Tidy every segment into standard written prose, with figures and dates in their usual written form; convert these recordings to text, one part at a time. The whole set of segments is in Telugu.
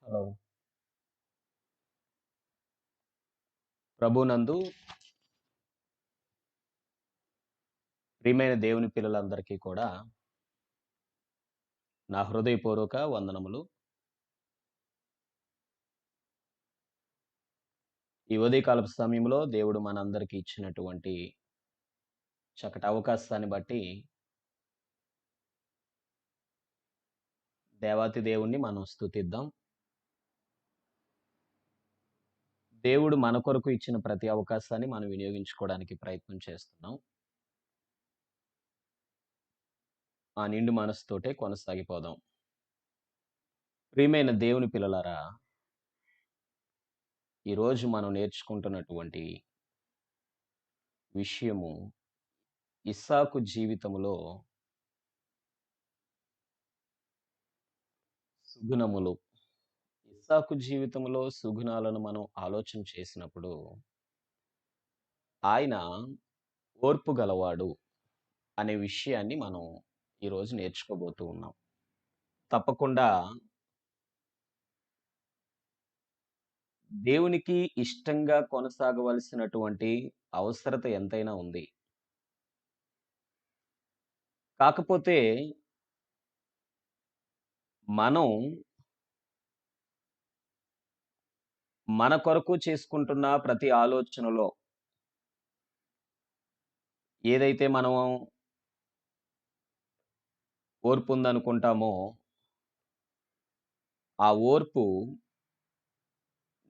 హలో. ప్రభునందు ప్రియమైన దేవుని పిల్లలందరికీ కూడా నా హృదయపూర్వక వందనములు. ఈ ఉదయకాలపు సమయంలో దేవుడు మనందరికీ ఇచ్చినటువంటి చక్కటి అవకాశాన్ని బట్టి దేవాతి దేవుణ్ణి మనం స్తుతిద్దాం. దేవుడు మన కొరకు ఇచ్చిన ప్రతి అవకాశాన్ని మనం వినియోగించుకోవడానికి ప్రయత్నం చేస్తున్నాం. ఆ నిండు మనసుతోటే కొనసాగిపోదాం. ప్రియమైన దేవుని పిల్లలారా, ఈరోజు మనం నేర్చుకుంటున్నటువంటి విషయము ఇస్సాకు జీవితములో సుగుణములు. ఇస్సాకు జీవితంలో సుగుణాలను మనం ఆలోచన చేసినప్పుడు, ఆయన ఓర్పు గలవాడు అనే విషయాన్ని మనం ఈరోజు నేర్చుకోబోతూ ఉన్నాం. తప్పకుండా దేవునికి ఇష్టంగా కొనసాగవలసినటువంటి అవసరత ఎంతైనా ఉంది. కాకపోతే మనం మన కొరకు చేసుకుంటున్న ప్రతి ఆలోచనలో ఏదైతే మనం ఓర్పుందనుకుంటామో, ఆ ఓర్పు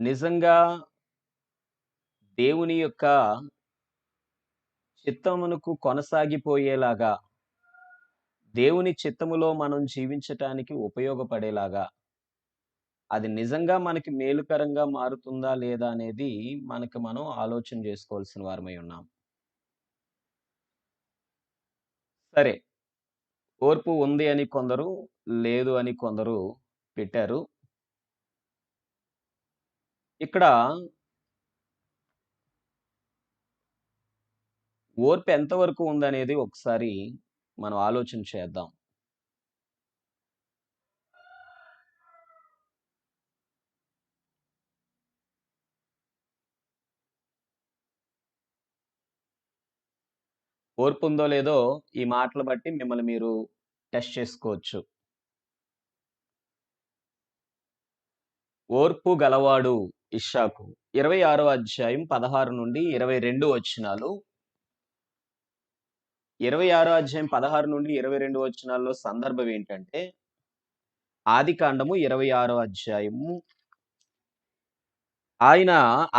నిజంగా దేవుని యొక్క చిత్తమునకు కొనసాగిపోయేలాగా, దేవుని చిత్తములో మనం జీవించటానికి ఉపయోగపడేలాగా, అది నిజంగా మనకి మేలుకరంగా మారుతుందా లేదా అనేది మనకు మనం ఆలోచన చేసుకోవాల్సిన వారమై ఉన్నాం. సరే, ఓర్పు ఉంది అని కొందరు, లేదు అని కొందరు పెట్టారు. ఇక్కడ ఓర్పు ఎంతవరకు ఉందనేది ఒకసారి మనం ఆలోచన చేద్దాం. ఓర్పు ఉందో లేదో ఈ మాటలు బట్టి మిమ్మల్ని మీరు టెస్ట్ చేసుకోవచ్చు. ఓర్పు గలవాడు ఇష్షాకు. 26వ అధ్యాయం 16 నుండి 22 వచనాలు. 26 అధ్యాయం 16 నుండి 22 వచనాల్లో సందర్భం ఏంటంటే, ఆదికాండము 26వ అధ్యాయము ఆయన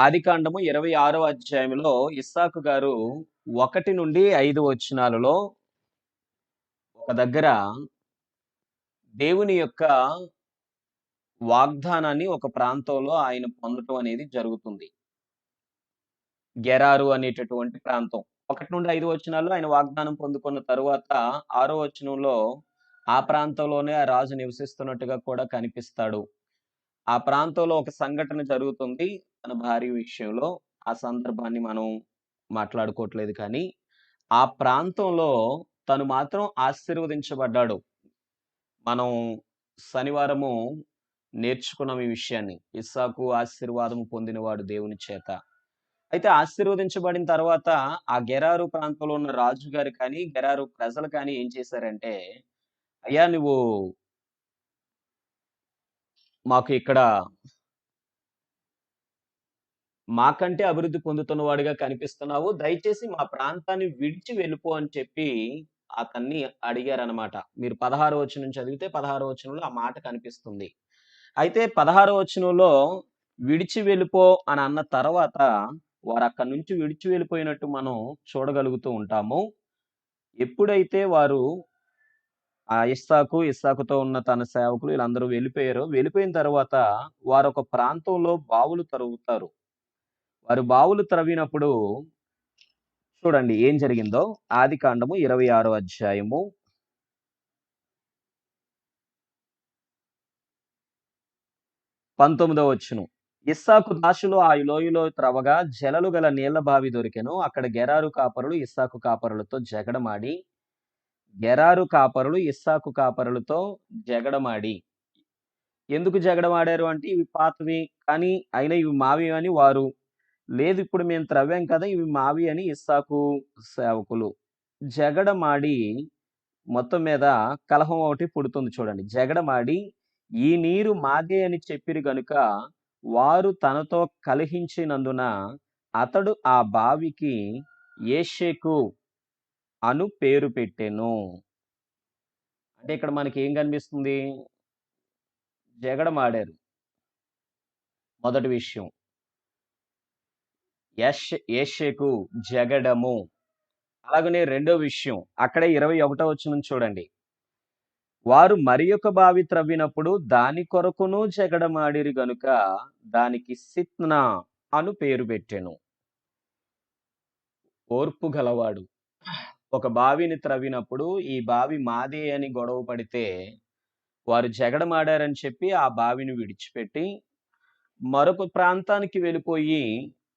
ఆదికాండము 26వ అధ్యాయంలో ఇస్సాకు గారు 1 నుండి 5 వచనాలలో ఒక దగ్గర దేవుని యొక్క వాగ్దానాన్ని ఒక ప్రాంతంలో ఆయన పొందటం అనేది జరుగుతుంది. గెరారు అనేటటువంటి ప్రాంతం. 1-5 వచనాల్లో ఆయన వాగ్దానం పొందుకున్న తరువాత 6వ వచనంలో ఆ ప్రాంతంలోనే ఆ రాజు నివసిస్తున్నట్టుగా కూడా కనిపిస్తాడు. ఆ ప్రాంతంలో ఒక సంఘటన జరుగుతుంది తన భార్య విషయంలో. ఆ సందర్భాన్ని మనం మాట్లాడుకోవట్లేదు కానీ, ఆ ప్రాంతంలో తను మాత్రం ఆశీర్వదించబడ్డాడు. మనం శనివారము నేర్చుకున్నాం ఈ విషయాన్ని. ఇస్సాకు ఆశీర్వాదం పొందినవాడు దేవుని చేత. అయితే ఆశీర్వదించబడిన తర్వాత ఆ గెరారు ప్రాంతంలో ఉన్న రాజుగారు కానీ, గెరారు ప్రజలు కానీ ఏం చేశారంటే, "అయ్యా! నువ్వు మాకు ఇక్కడ మాకంటే అభివృద్ధి పొందుతున్నవాడిగా కనిపిస్తున్నావు. దయచేసి మా ప్రాంతాన్ని విడిచి వెళ్ళిపో" అని చెప్పి అతన్ని అడిగారనమాట. మీరు 16వ వచనం చదివితే 16వ వచనంలో ఆ మాట కనిపిస్తుంది. అయితే 16వ వచనంలో విడిచి వెళ్ళిపో అని అన్న తర్వాత వారక్కడి నుంచి విడిచి వెళ్ళిపోయినట్టు మనం చూడగలుగుతూ ఉంటాము. ఎప్పుడైతే వారు ఇస్సాకుతో ఉన్న తన సేవకులు వీళ్ళందరూ వెళ్ళిపోయారో, వెళ్ళిపోయిన తర్వాత వారొక ప్రాంతంలో బావులు తవ్వుతారు. వారు బావులు త్రవ్వినప్పుడు చూడండి ఏం జరిగిందో. ఆదికాండము 26వ అధ్యాయము 19వ వచనం. ఇస్సాకు దాసులు ఆ లోయలో త్రవ్వగా జలలు గల నీళ్ల బావి దొరికెను. అక్కడ గెరారు కాపరులు ఇస్సాకు కాపరులతో జగడమాడి గెరారు కాపరులు ఇస్సాకు కాపరులతో జగడమాడి ఎందుకు జగడమాడారు అంటే ఇవి పాతవి కానీ అయినా ఇవి మావి అని వారు, లేదు ఇప్పుడు మేము త్రవ్వాం కదా! ఇవి మావి అని ఇస్సాకు సేవకులు జగడమాడి మొత్తం మీద కలహం ఒకటి పుడుతుంది చూడండి. జగడమాడి ఈ నీరు మాదే అని చెప్పిరి గనుక వారు తనతో కలహించినందున అతడు ఆ బావికి ఏషెకు అను పేరు పెట్టెను. అంటే ఇక్కడ మనకేం కనిపిస్తుంది? జగడమాడారు. మొదటి విషయం. ఏషెకు జగడము. అలాగనే రెండో విషయం. అక్కడే 21వ వచనం చూడండి. వారు మరియొక బావి త్రవ్వినప్పుడు దాని కొరకును జగడమాడిరి గనుక దానికి సిత్నా అను పేరు పెట్టెను. ఓర్పు గలవాడు. ఒక బావిని త్రవ్వినప్పుడు ఈ బావి మాదే అని గొడవ పడితే వారు జగడమాడారని చెప్పి ఆ బావిని విడిచిపెట్టి మరొక ప్రాంతానికి వెళ్ళిపోయి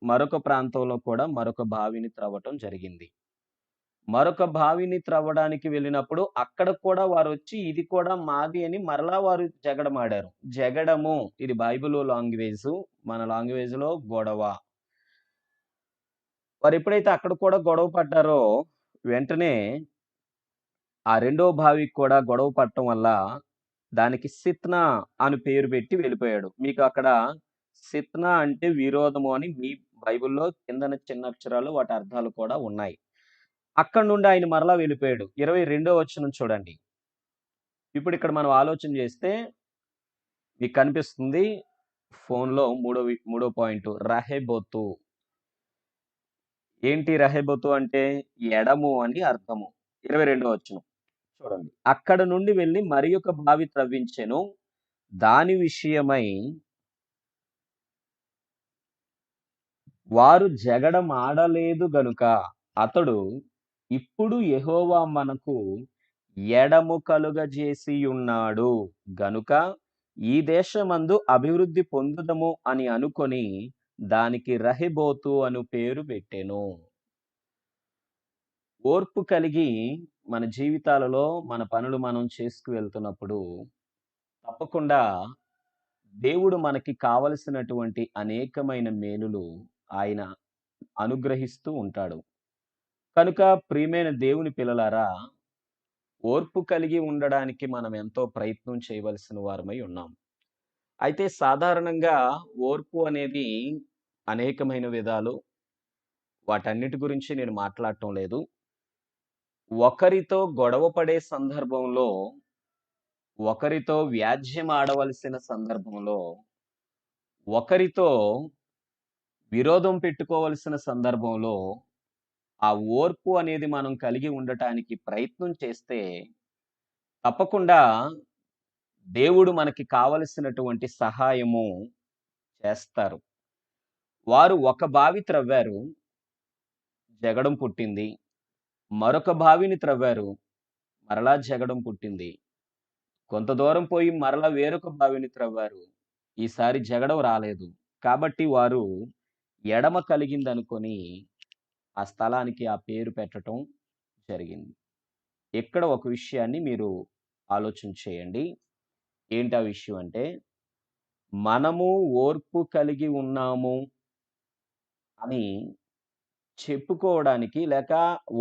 మరొక ప్రాంతంలో కూడా మరొక బావిని త్రవ్వటం జరిగింది. మరొక బావిని త్రవ్వడానికి వెళ్ళినప్పుడు అక్కడ కూడా వారొచ్చి ఇది కూడా మాది అని మరలా వారు జగడమాడారు. జగడము ఇది బైబిలు లాంగ్వేజు. మన లాంగ్వేజ్‌లో గొడవ. వారెప్పుడైతే అక్కడ కూడా గొడవ పడ్డారో వెంటనే ఆ రెండో బావికి కూడా గొడవ పడటం వల్ల దానికి సిత్నా అని పేరు పెట్టి వెళ్ళిపోయాడు. మీకు అక్కడ సిత్నా అంటే విరోధము అని మీ బైబిల్‌లో కిందన చిన్న అక్షరాలు వాటి అర్థాలు కూడా ఉన్నాయి. అక్కడి నుండి ఆయన మరలా వెళ్ళిపోయాడు. 22వ వచనం చూడండి. ఇప్పుడిక్కడ మనం ఆలోచన చేస్తే మీకు కనిపిస్తుంది ఫోన్‌లో మూడో పాయింట్ రహెబోతు. ఏంటి రహెబోతు అంటే ఎడము అని అర్థము. 22వ వచనం చూడండి. అక్కడ నుండి వెళ్లి మరియొక బావి త్రవ్వించెను. దాని విషయమై వారు జగడమాడలేదు గనుక అతడు ఇప్పుడు యెహోవా మనకు ఎడము కలుగజేసియున్నాడు గనుక ఈ దేశమందు అభివృద్ధి పొందుదము అని అనుకొని దానికి రహెబోతు అను పేరు పెట్టెను. ఓర్పు కలిగి మన జీవితాలలో మన పనులు మనం చేసుకు వెళ్తున్నప్పుడు తప్పకుండా దేవుడు మనకి కావలసినటువంటి అనేకమైన మేలులు ఆయన అనుగ్రహిస్తూ ఉంటాడు. కనుక ప్రియమైన దేవుని పిల్లలారా, ఓర్పు కలిగి ఉండడానికి మనం ఎంతో ప్రయత్నం చేయవలసిన వారమై ఉన్నాం. అయితే సాధారణంగా ఓర్పు అనేది అనేకమైన విధాలు. వాటన్నిటి గురించి నేను మాట్లాడటం లేదు. ఒకరితో గొడవ పడే సందర్భంలో, ఒకరితో వ్యాజ్యం ఆడవలసిన సందర్భంలో, ఒకరితో విరోధం పెట్టుకోవలసిన సందర్భంలో ఆ ఓర్పు అనేది మనం కలిగి ఉండటానికి ప్రయత్నం చేస్తే తప్పకుండా దేవుడు మనకి కావలసినటువంటి సహాయము చేస్తారు. వారు ఒక బావి త్రవ్వారు, జగడం పుట్టింది. మరొక బావిని త్రవ్వారు, మరలా జగడం పుట్టింది. కొంత దూరం పోయి మరలా వేరొక బావిని త్రవ్వారు. ఈసారి జగడం రాలేదు. కాబట్టి వారు ఎడమ కలిగిందనుకొని ఆ స్థలానికి ఆ పేరు పెట్టటం జరిగింది. ఇక్కడ ఒక విషయాన్ని మీరు ఆలోచన చేయండి. ఏంటా విషయం అంటే, మనము ఓర్పు కలిగి ఉన్నాము అని చెప్పుకోవడానికి లేక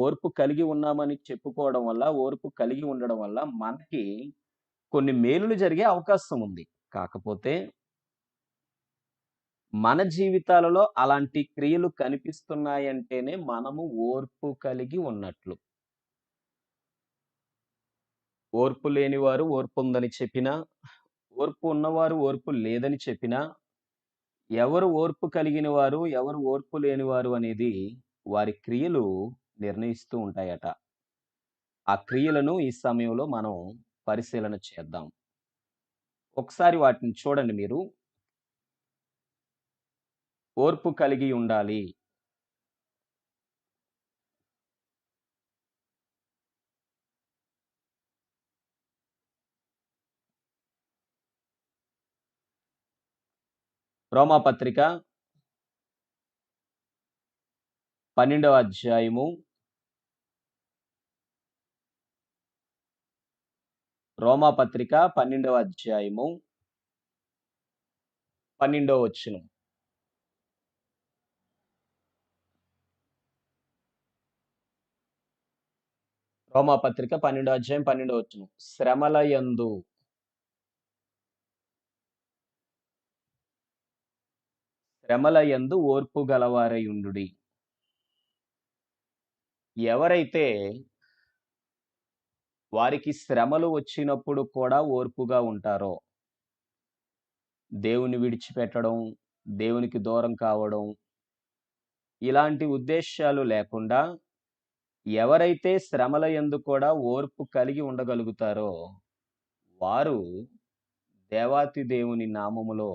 ఓర్పు కలిగి ఉన్నామని చెప్పుకోవడం వల్ల, ఓర్పు కలిగి ఉండడం వల్ల మనకి కొన్ని మేలులు జరిగే అవకాశం ఉంది. కాకపోతే మన జీవితాలలో అలాంటి క్రియలు కనిపిస్తున్నాయంటేనే మనము ఓర్పు కలిగి ఉన్నట్లు. ఓర్పు లేనివారు ఓర్పుందని చెప్పినా, ఓర్పు ఉన్నవారు ఓర్పు లేదని చెప్పినా, ఎవరు ఓర్పు కలిగిన వారు, ఎవరు ఓర్పు లేనివారు అనేది వారి క్రియలు నిర్ణయిస్తూ ఉంటాయట. ఆ క్రియలను ఈ సమయంలో మనం పరిశీలన చేద్దాం. ఒకసారి వాటిని చూడండి మీరు. ఓర్పు కలిగి ఉండాలి. రోమాపత్రిక 12వ అధ్యాయము రోమాపత్రిక 12వ అధ్యాయము 12వ వచనం. రోమాపత్రిక 12 అధ్యాయం 12 వచనం. శ్రమల యందు ఓర్పు గలవారై ఉండుడి. ఎవరైతే వారికి శ్రమలు వచ్చినప్పుడు కూడా ఓర్పుగా ఉంటారో, దేవుని విడిచిపెట్టడం, దేవునికి దూరం కావడం, ఇలాంటి ఉద్దేశ్యాలు లేకుండా ఎవరైతే శ్రమల యందు కూడా ఓర్పు కలిగి ఉండగలుగుతారో, వారు దేవాతి దేవుని నామములో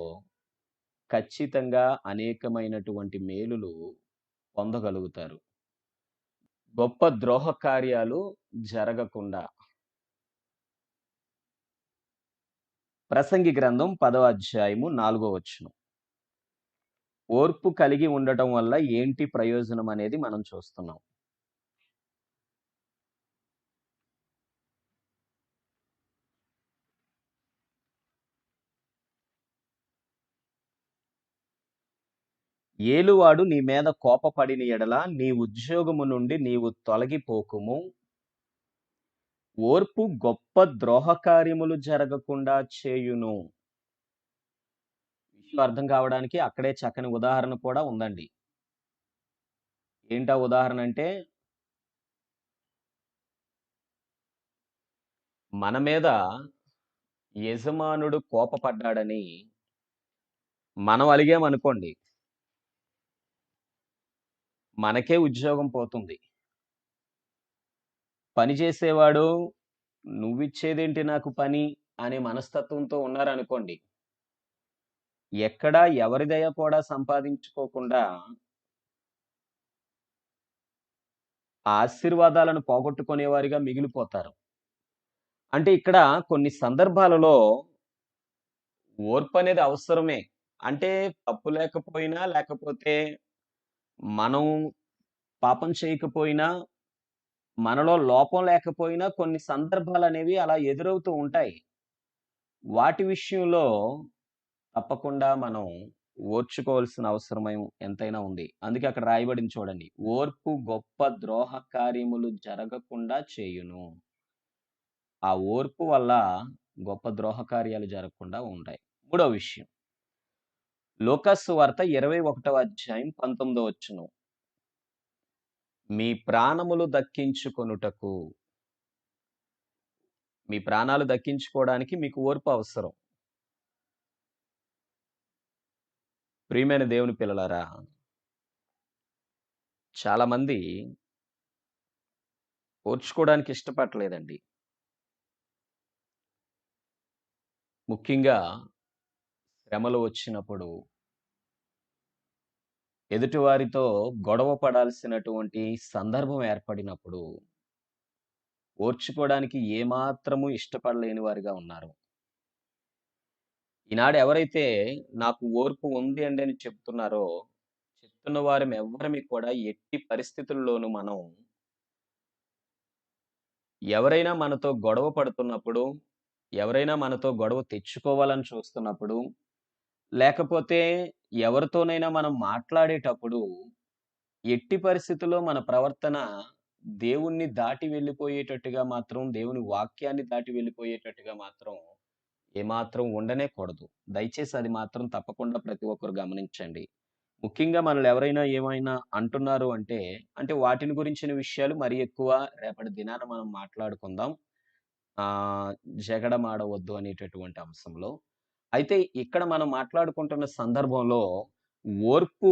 ఖచ్చితంగా అనేకమైనటువంటి మేలులు పొందగలుగుతారు. గొప్ప ద్రోహ కార్యాలు జరగకుండా. ప్రసంగి గ్రంథం 10వ అధ్యాయము 4వ వచనం. ఓర్పు కలిగి ఉండటం వల్ల ఏంటి ప్రయోజనం అనేది మనం చూస్తున్నాం. ఏలువాడు నీ మీద కోపపడిన ఎడల నీ ఉద్యోగము నుండి నీవు తొలగిపోకుము. ఓర్పు గొప్ప ద్రోహ కార్యములు జరగకుండా చేయును. విషయం అర్థం కావడానికి అక్కడే చక్కని ఉదాహరణ కూడా ఉందండి. ఏంటా ఉదాహరణ అంటే, మన మీద యజమానుడు కోపపడ్డాడని మనం అలిగామనుకోండి, మనకే ఉద్యోగం పోతుంది. పని చేసేవాడు నువ్విచ్చేదేంటి నాకు పని అనే మనస్తత్వంతో ఉన్నారనుకోండి, ఎక్కడా ఎవరి దయ కూడా సంపాదించుకోకుండా ఆ ఆశీర్వాదాలను పోగొట్టుకునేవారిగా మిగిలిపోతారు. అంటే ఇక్కడ కొన్ని సందర్భాలలో ఓర్పనేది అవసరమే. అంటే తప్పు లేకపోయినా, లేకపోతే మనం పాపం చేయకపోయినా, మనలో లోపం లేకపోయినా కొన్ని సందర్భాలనేవి అలా ఎదురవుతూ ఉంటాయి. వాటి విషయంలో తప్పకుండా మనం ఓర్చుకోవాల్సిన అవసరమై ఎంతైనా ఉంది. అందుకే అక్కడ రాయబడింది చూడండి. ఓర్పు గొప్ప ద్రోహ కార్యములు జరగకుండా చేయును. ఆ ఓర్పు వల్ల గొప్ప ద్రోహ కార్యాలు జరగకుండా ఉంటాయి. మూడో విషయం. లూకాసు సువార్త 21వ అధ్యాయం 19వ వచనం. మీ ప్రాణములు దక్కించుకొనుటకు, మీ ప్రాణాలు దక్కించుకోవడానికి మీకు ఓర్పు అవసరం. ప్రియమైన దేవుని పిల్లలారా, చాలామంది ఓర్చుకోవడానికి ఇష్టపడట్లేదండి. ముఖ్యంగా శ్రమలు వచ్చినప్పుడు, ఎదుటివారితో గొడవ పడాల్సినటువంటి సందర్భం ఏర్పడినప్పుడు, ఓర్చుకోవడానికి ఏమాత్రము ఇష్టపడలేని వారిగా ఉన్నారు. ఈనాడు ఎవరైతే నాకు ఓర్పు ఉంది అండి అని చెప్తున్నారో, చెప్తున్న వారం ఎవ్వరిమి కూడా ఎట్టి పరిస్థితుల్లోనూ మనం ఎవరైనా మనతో గొడవ పడుతున్నప్పుడు, ఎవరైనా మనతో గొడవ తెచ్చుకోవాలని చూస్తున్నప్పుడు, లేకపోతే ఎవరితోనైనా మనం మాట్లాడేటప్పుడు, ఎట్టి పరిస్థితుల్లో మన ప్రవర్తన దేవుణ్ణి దాటి వెళ్ళిపోయేటట్టుగా మాత్రం, దేవుని వాక్యాన్ని దాటి వెళ్ళిపోయేటట్టుగా మాత్రం ఏమాత్రం ఉండనే కూడదు. దయచేసి అది మాత్రం తప్పకుండా ప్రతి ఒక్కరు గమనించండి. ముఖ్యంగా మనల్ని ఎవరైనా ఏమైనా అంటున్నారు అంటే, వాటిని గురించిన విషయాలు మరి ఎక్కువ రేపటి దినాన మనం మాట్లాడుకుందాం. ఆహ్, జగడమాడవద్దు అనేటటువంటి అంశంలో. అయితే ఇక్కడ మనం మాట్లాడుకుంటున్న సందర్భంలో ఓర్పు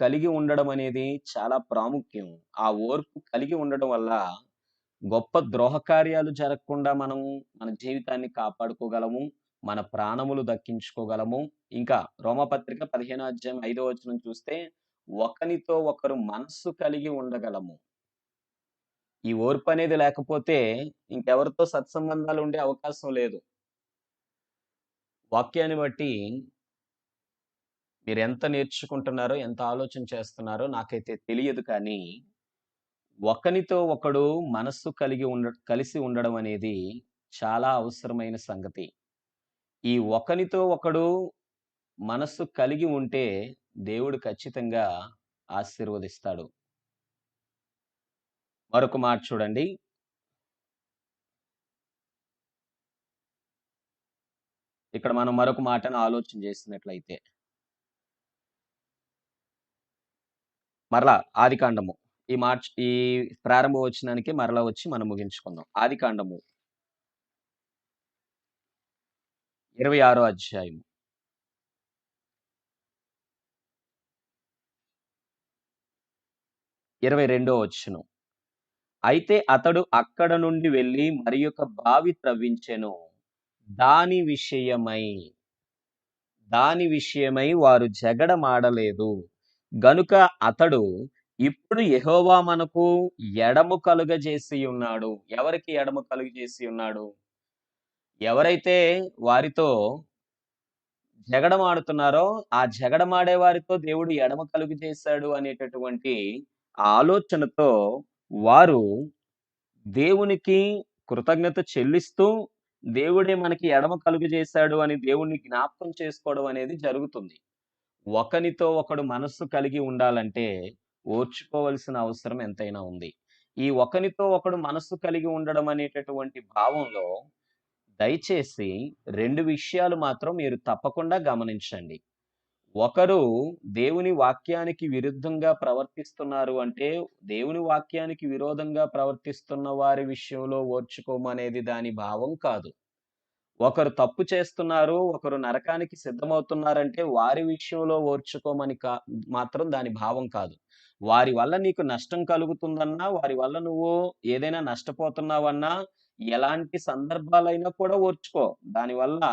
కలిగి ఉండడం అనేది చాలా ప్రాముఖ్యం. ఆ ఓర్పు కలిగి ఉండడం వల్ల గొప్ప ద్రోహ కార్యాలు జరగకుండా మనం మన జీవితాన్ని కాపాడుకోగలము. మన ప్రాణములు దక్కించుకోగలము. ఇంకా రోమాపత్రిక 15 అధ్యాయం 5వ వచనం చూస్తే, ఒకనితో ఒకరు మనస్సు కలిగి ఉండగలము. ఈ ఓర్పనేది లేకపోతే ఇంకెవరితో సత్సంబంధాలు ఉండే అవకాశం లేదు. వాక్యాన్ని బట్టి మీరెంత నేర్చుకుంటున్నారో, ఎంత ఆలోచన చేస్తున్నారో నాకైతే తెలియదు కానీ, ఒకనితో ఒకడు మనస్సు కలిసి ఉండడం అనేది చాలా అవసరమైన సంగతి. ఈ ఒకనితో ఒకడు మనస్సు కలిగి ఉంటే దేవుడు ఖచ్చితంగా ఆశీర్వదిస్తాడు. మరొక మాట చూడండి. ఇక్కడ మనం మరొక మాటను ఆలోచన చేసినట్లయితే, మరలా ఆదికాండము. ఈ ప్రారంభ వచనానికి మరలా వచ్చి మనం ముగించుకుందాం. ఆదికాండము 26 అధ్యాయం 22 వచనం. అయితే అతడు అక్కడ నుండి వెళ్లి మరియొక బావి త్రవ్వించెను. దాని విషయమై దాని విషయమై వారు జగడమాడలేదు. గనుక అతడు ఇప్పుడు యెహోవా మనకు ఎడము కలుగజేసి ఉన్నాడు. ఎవరికి ఎడము కలుగజేసి ఉన్నాడు? ఎవరైతే వారితో జగడమాడుతున్నారో, ఆ జగడమాడే వారితో దేవుడు ఎడమ కలుగజేశాడు అనేటటువంటి ఆ ఆలోచనతో వారు దేవునికి కృతజ్ఞత చెల్లిస్తూ, దేవుడే మనకి ఎడమ కలుగజేశాడు అని దేవుణ్ణి జ్ఞాపకం చేసుకోవడం అనేది జరుగుతుంది. ఒకనితో ఒకడు మనస్సు కలిగి ఉండాలంటే ఓర్చుకోవలసిన అవసరం ఎంతైనా ఉంది. ఈ ఒకనితో ఒకడు మనస్సు కలిగి ఉండడం అనేటటువంటి భావంలో దయచేసి 2 విషయాలు మాత్రం మీరు తప్పకుండా గమనించండి. ఒకరు దేవుని వాక్యానికి విరుద్ధంగా ప్రవర్తిస్తున్నారు అంటే, దేవుని వాక్యానికి విరోధంగా ప్రవర్తిస్తున్న వారి విషయంలో ఓర్చుకోమనేది దాని భావం కాదు. ఒకరు తప్పు చేస్తున్నారు, ఒకరు నరకానికి సిద్ధమవుతున్నారంటే వారి విషయంలో ఓర్చుకోమని మాత్రం దాని భావం కాదు. వారి వల్ల నీకు నష్టం కలుగుతుందన్నా, వారి వల్ల నువ్వు ఏదైనా నష్టపోతున్నావన్నా, ఎలాంటి సందర్భాలైనా కూడా ఓర్చుకో. దానివల్ల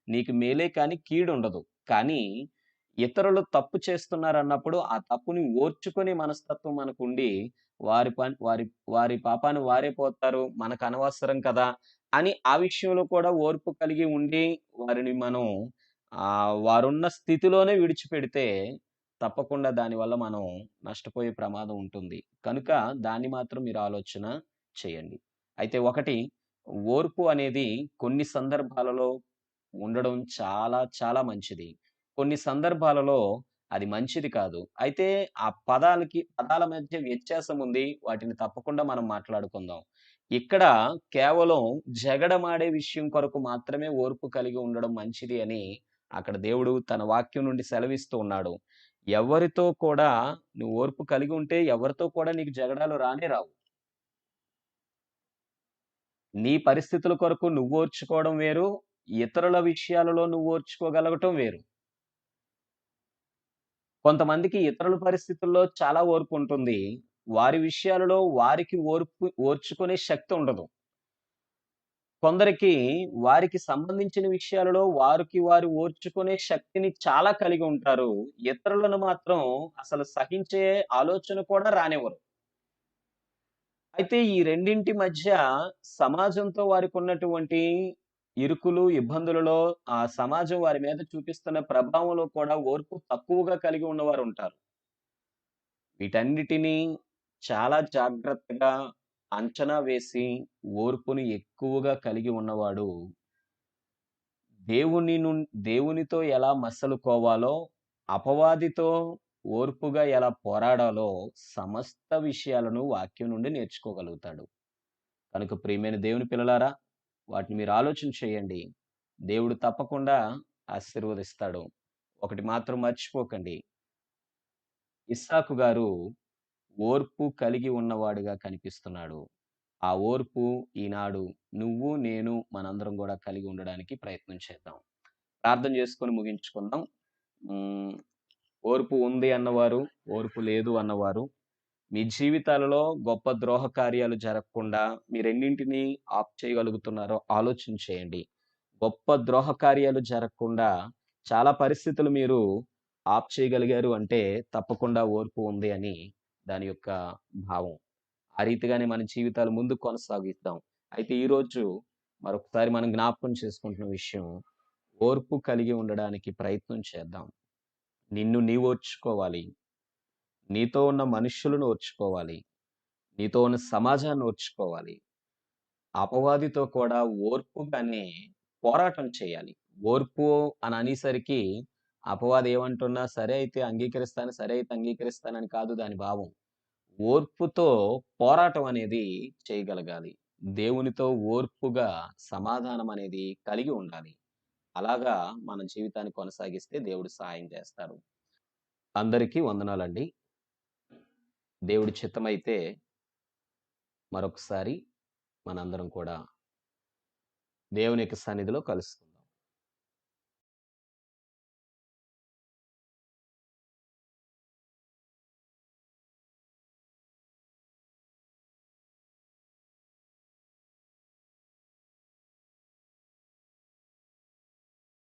నీకు మేలే కానీ కీడుండదు. కానీ ఇతరులు తప్పు చేస్తున్నారన్నప్పుడు ఆ తప్పుని ఓర్చుకునే మనస్తత్వం మనకుండి, వారి పని వారి వారి పాపాన వారే పోతారు. మనకనవసరం కదా! అని ఆ విషయంలో కూడా ఓర్పు కలిగి ఉండి, వారిని మనం వారున్న స్థితిలోనే విడిచిపెడితే, తప్పకుండా దానివల్ల మనం నష్టపోయే ప్రమాదం ఉంటుంది. కనుక దాన్ని మాత్రం మీరు ఆలోచన చేయండి. అయితే ఒకటి, ఓర్పు అనేది కొన్ని సందర్భాలలో ఉండడం చాలా చాలా మంచిది. కొన్ని సందర్భాలలో అది మంచిది కాదు. అయితే ఆ పదాల మధ్య వ్యత్యాసం ఉంది. వాటిని తప్పకుండా మనం మాట్లాడుకుందాం. ఇక్కడ కేవలం జగడమాడే విషయం కొరకు మాత్రమే ఓర్పు కలిగి ఉండడం మంచిది అని అక్కడ దేవుడు తన వాక్యం నుండి సెలవిస్తూ ఉన్నాడు. ఎవరితో కూడా నువ్వు ఓర్పు కలిగి ఉంటే ఎవరితో కూడా నీకు జగడాలు రానే రావు. నీ పరిస్థితుల కొరకు నువ్వు ఓర్చుకోవడం వేరు. ఇతరుల విషయాలలో నువ్వు ఓర్చుకోగలగటం వేరు. కొంతమందికి ఇతరుల పరిస్థితుల్లో చాలా ఓర్పుంటుంది. వారి విషయాలలో వారికి ఓర్చుకునే శక్తి ఉండదు. కొందరికి వారికి సంబంధించిన విషయాలలో వారు ఓర్చుకునే శక్తిని చాలా కలిగి ఉంటారు. ఇతరులను మాత్రం అసలు సహించే ఆలోచన కూడా రానివ్వరు. అయితే ఈ రెండింటి మధ్య సమాజంతో వారికున్నటువంటి ఇరుకులు, ఇబ్బందులలో ఆ సమాజం వారి మీద చూపిస్తున్న ప్రభావంలో కూడా ఓర్పు తక్కువగా కలిగి ఉన్నవారుంటారు. వీటన్నిటిని చాలా జాగ్రత్తగా అంచనా వేసి, ఓర్పుని ఎక్కువగా కలిగి ఉన్నవాడు దేవునితో ఎలా మసలుకోవాలో, అపవాదితో ఓర్పుగా ఎలా పోరాడాలో సమస్త విషయాలను వాక్యం నుండి నేర్చుకోగలుగుతాడు. కనుక ప్రియమైన దేవుని పిల్లలారా, వాటిని మీరు ఆలోచన చేయండి. దేవుడు తప్పకుండా ఆశీర్వదిస్తాడు. ఒకటి మాత్రం మర్చిపోకండి. ఇస్సాకు గారు ఓర్పు కలిగి ఉన్నవాడుగా కనిపిస్తున్నాడు. ఆ ఓర్పు ఈనాడు నువ్వు, నేను మనందరం గూడా కలిగి ఉండడానికి ప్రయత్నం చేద్దాం. ప్రార్థన చేసుకొని ముగించుకుందాం. హ్మ్. ఓర్పు ఉంది అన్నవారు, ఓర్పు లేదు అన్నవారు, మీ జీవితాలలో గొప్ప ద్రోహ కార్యాలు జరగకుండా మీరెన్నింటిని ఆప్ చేయగలుగుతున్నారో ఆలోచన చేయండి. గొప్ప ద్రోహ కార్యాలు జరగకుండా చాలా పరిస్థితులు మీరు ఆప్ చేయగలిగారు అంటే తప్పకుండా ఓర్పు ఉంది అని దాని యొక్క భావం. ఆ రీతిగానే మన జీవితాలు ముందుకు కొనసాగిద్దాం. అయితే ఈరోజు మరొకసారి మనం జ్ఞాపకం చేసుకుంటున్న విషయం, ఓర్పు కలిగి ఉండడానికి ప్రయత్నం చేద్దాం. నిన్ను నీవు ఓర్చుకోవాలి. నీతో ఉన్న మనుష్యులను ఓర్చుకోవాలి. నీతో ఉన్న సమాజాన్ని ఓర్చుకోవాలి. అపవాదితో కూడా ఓర్పుగానే పోరాటం చేయాలి. ఓర్పు అని అనేసరికి అపవాది ఏమంటున్నా సరే అయితే అంగీకరిస్తాను, సరే అయితే అంగీకరిస్తానని కాదు దాని భావం. ఓర్పుతో పోరాటం అనేది చేయగలగాలి. దేవునితో ఓర్పుగా సమాధానం అనేది కలిగి ఉండాలి. అలాగా మన జీవితాన్ని కొనసాగిస్తే దేవుడు సహాయం చేస్తారు. అందరికీ వందనాలండి. దేవుడి చిత్తమైతే మరొకసారి మనందరం కూడా దేవుని యొక్క సన్నిధిలో కలుసుకుందాం.